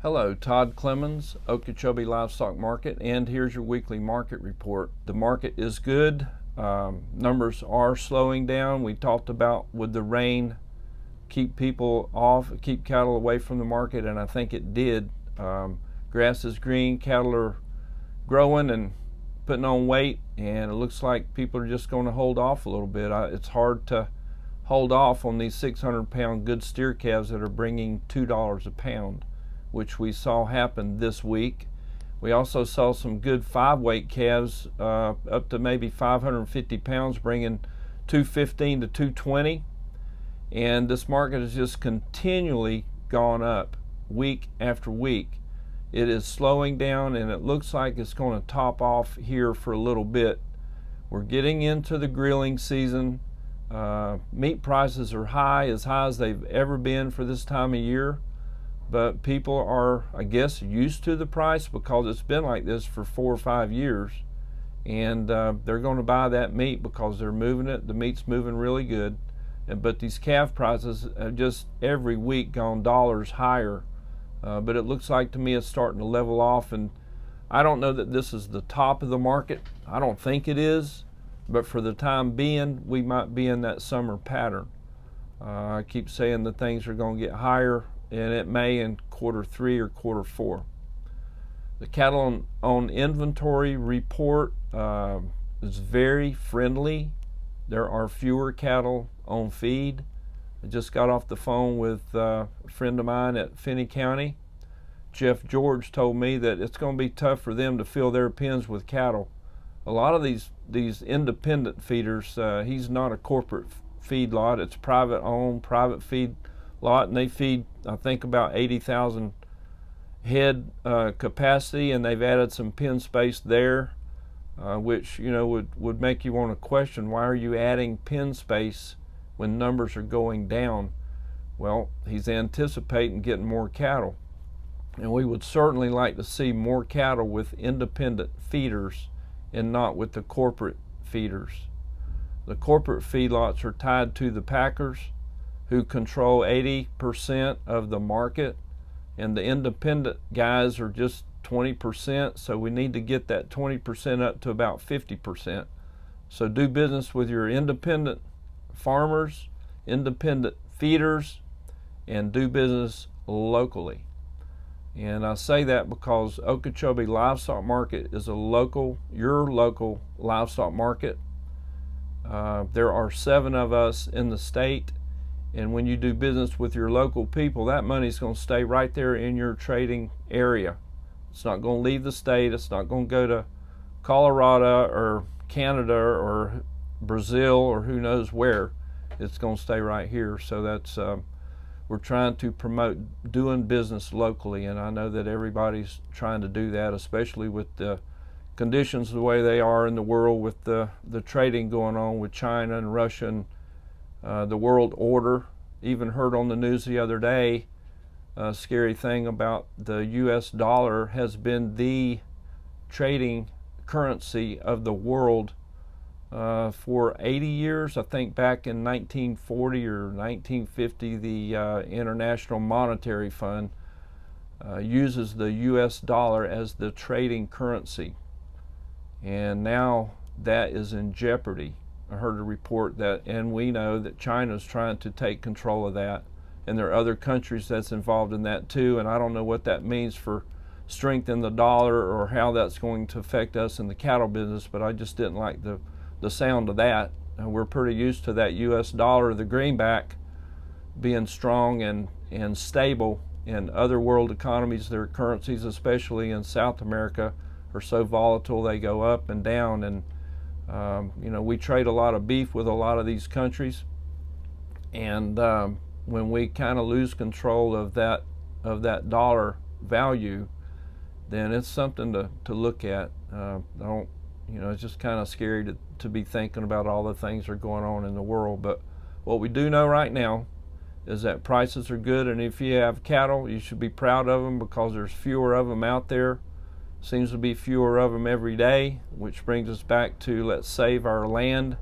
Hello, Todd Clemens, Okeechobee Livestock Market, and here's your weekly market report. The market is good. Numbers are slowing down. We talked about would the rain keep people off, keep cattle away from the market, and I think it did. Grass is green, cattle are growing and putting on weight, and it looks like people are just going to hold off a little bit. It's hard to hold off on these 600-pound good steer calves that are bringing $2 a pound, which we saw happen this week. We also saw some good 5-weight calves up to maybe 550 pounds, bringing 215 to 220. And this market has just continually gone up week after week. It is slowing down, and it looks like it's going to top off here for a little bit. We're getting into the grilling season. Meat prices are high as they've ever been for this time of year. But people are, I guess, used to the price because it's been like this for 4 or 5 years. And they're going to buy that meat because they're moving it. The meat's moving really good. But these calf prices have just every week gone dollars higher. But it looks like to me it's starting to level off. And I don't know that this is the top of the market. I don't think it is. But for the time being, we might be in that summer pattern. I keep saying that things are going to get higher, and it may in Q3 or Q4. The cattle on inventory report is very friendly. There are fewer cattle on feed. I just got off the phone with a friend of mine at Finney County. Jeff George told me that it's going to be tough for them to fill their pens with cattle. A lot of these independent feeders, he's not a corporate feed lot. It's private owned, private feed lot, and they feed, I think, about 80,000 head capacity, and they've added some pen space there, which would make you want to question, why are you adding pen space when numbers are going down? Well, he's anticipating getting more cattle, and we would certainly like to see more cattle with independent feeders and not with the corporate feeders. The corporate feedlots are tied to the packers, who control 80% of the market, and the independent guys are just 20%, so we need to get that 20% up to about 50%. So do business with your independent farmers, independent feeders, and do business locally. And I say that because Okeechobee Livestock Market is your local livestock market. There are 7 of us in the state. And when you do business with your local people, that money's going to stay right there in your trading area. It's not going to leave the state. It's not going to go to Colorado or Canada or Brazil or who knows where. It's going to stay right here. So that's we're trying to promote doing business locally, and I know that everybody's trying to do that, especially with the conditions the way they are in the world, with the trading going on with China and Russia and the world order. Even heard on the news the other day a scary thing about the US dollar has been the trading currency of the world for 80 years. I think back in 1940 or 1950, the International Monetary Fund uses the US dollar as the trading currency. And now that is in jeopardy. I heard a report that, and we know that China's trying to take control of that, and there are other countries that's involved in that too, and I don't know what that means for strength in the dollar or how that's going to affect us in the cattle business, but I just didn't like the sound of that. We're pretty used to that US dollar, the greenback, being strong and stable, and other world economies, their currencies, especially in South America, are so volatile. They go up and down, and we trade a lot of beef with a lot of these countries, and when we kind of lose control of that dollar value, then it's something to look at. It's just kind of scary to be thinking about all the things that are going on in the world. But what we do know right now is that prices are good, and if you have cattle, you should be proud of them because there's fewer of them out there. Seems to be fewer of them every day, which brings us back to let's save our land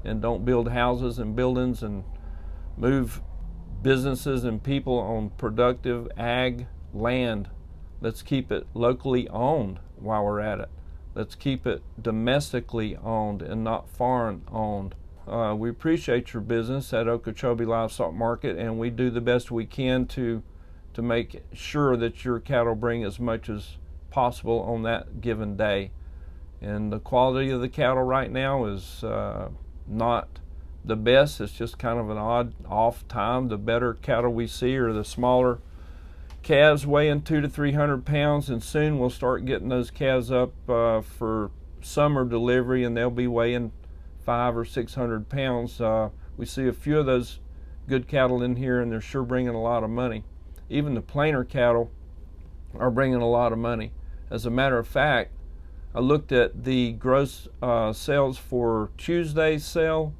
and don't build houses and buildings and move businesses and people on productive ag land Let's keep it locally owned while we're at it. Let's keep it domestically owned and not foreign owned. We appreciate your business at Okeechobee Livestock Market, and we do the best we can to make sure that your cattle bring as much as possible on that given day. And the quality of the cattle right now is not the best. It's just kind of an odd off time. The better cattle we see are the smaller calves weighing 200 to 300 pounds, and soon we'll start getting those calves up for summer delivery, and they'll be weighing 500 or 600 pounds. We see a few of those good cattle in here, and they're sure bringing a lot of money. Even the plainer cattle are bringing a lot of money. As a matter of fact, I looked at the gross sales for Tuesday's sale,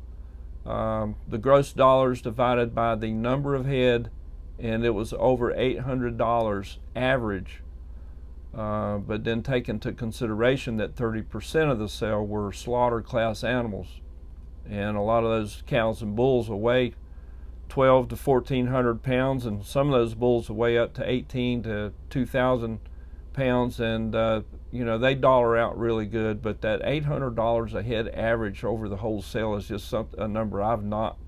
the gross dollars divided by the number of head, and it was over $800 average. But then take into consideration that 30% of the sale were slaughter class animals, and a lot of those cows and bulls will weigh 12 to 1,400 pounds, and some of those bulls will weigh up to 18 to 2,000 pounds, and you know, they dollar out really good. But that $800 a head average over the whole sale is just a number I've not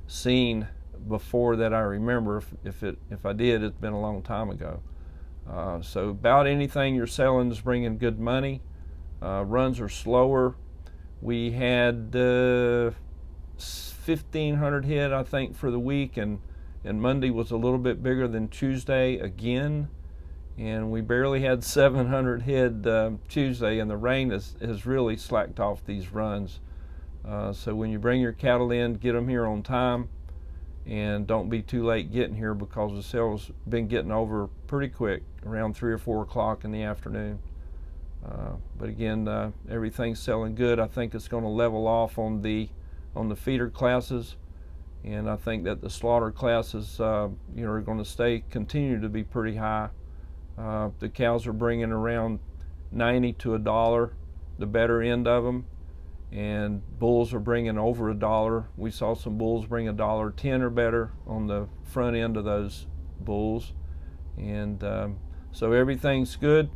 seen before that I remember. If I did, it's been a long time ago. So about anything you're selling is bringing good money. Runs are slower. We had 1,500 head, I think, for the week, and Monday was a little bit bigger than Tuesday again, and we barely had 700 head Tuesday, and the rain has really slacked off these runs. So when you bring your cattle in, get them here on time, and don't be too late getting here, because the sale's been getting over pretty quick, around 3 or 4 o'clock in the afternoon. But again, everything's selling good. I think it's going to level off on the feeder classes, and I think that the slaughter classes you know, are going to continue to be pretty high. The cows are bringing around 90 to $1, the better end of them, and bulls are bringing over $1. We saw some bulls bring $1.10 or better on the front end of those bulls, and so everything's good.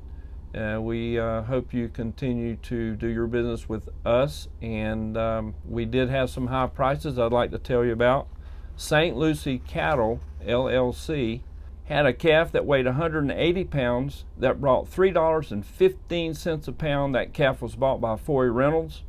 We hope you continue to do your business with us, and we did have some high prices I'd like to tell you about. St. Lucie Cattle, LLC, had a calf that weighed 180 pounds that brought $3.15 a pound. That calf was bought by Foy Reynolds.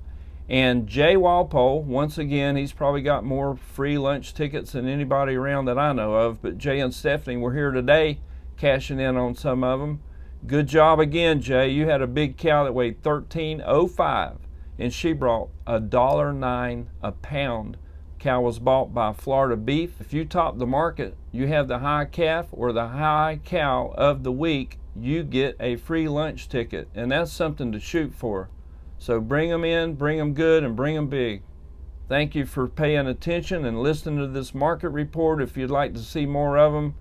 And Jay Walpole, once again, he's probably got more free lunch tickets than anybody around that I know of, but Jay and Stephanie were here today cashing in on some of them. Good job again, Jay. You had a big cow that weighed 1305, and she brought $1.09 a pound. Cow was bought by Florida Beef. If you top the market, you have the high calf or the high cow of the week, you get a free lunch ticket, and that's something to shoot for. So bring them in, bring them good, and bring them big. Thank you for paying attention and listening to this market report. If you'd like to see more of them,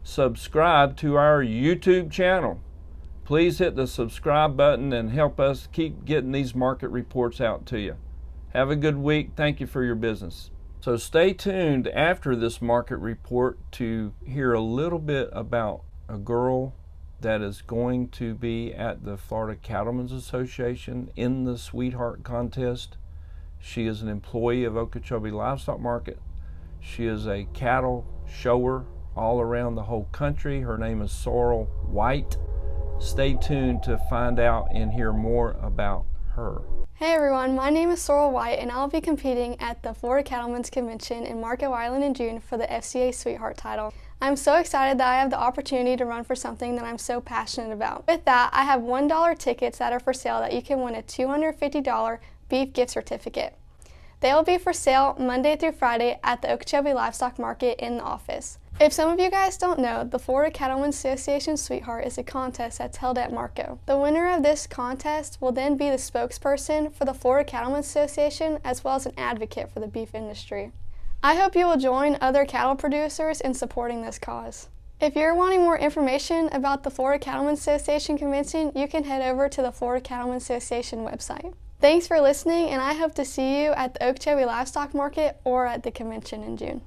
subscribe to our YouTube channel. Please hit the subscribe button and help us keep getting these market reports out to you. Have a good week. Thank you for your business. So stay tuned after this market report to hear a little bit about a girl that is going to be at the Florida Cattlemen's Association in the Sweetheart Contest. She is an employee of Okeechobee Livestock Market. She is a cattle shower all around the whole country. Her name is Sorrel White. Stay tuned to find out and hear more about her. Hey everyone, my name is Sorrel White, and I'll be competing at the Florida Cattlemen's Convention in Marco Island in June for the FCA Sweetheart title. I'm so excited that I have the opportunity to run for something that I'm so passionate about. With that, I have $1 tickets that are for sale that you can win a $250 beef gift certificate. They will be for sale Monday through Friday at the Okeechobee Livestock Market in the office. If some of you guys don't know, the Florida Cattlemen's Association Sweetheart is a contest that's held at Marco. The winner of this contest will then be the spokesperson for the Florida Cattlemen's Association, as well as an advocate for the beef industry. I hope you will join other cattle producers in supporting this cause. If you're wanting more information about the Florida Cattlemen's Association Convention, you can head over to the Florida Cattlemen's Association website. Thanks for listening, and I hope to see you at the Okeechobee Livestock Market or at the convention in June.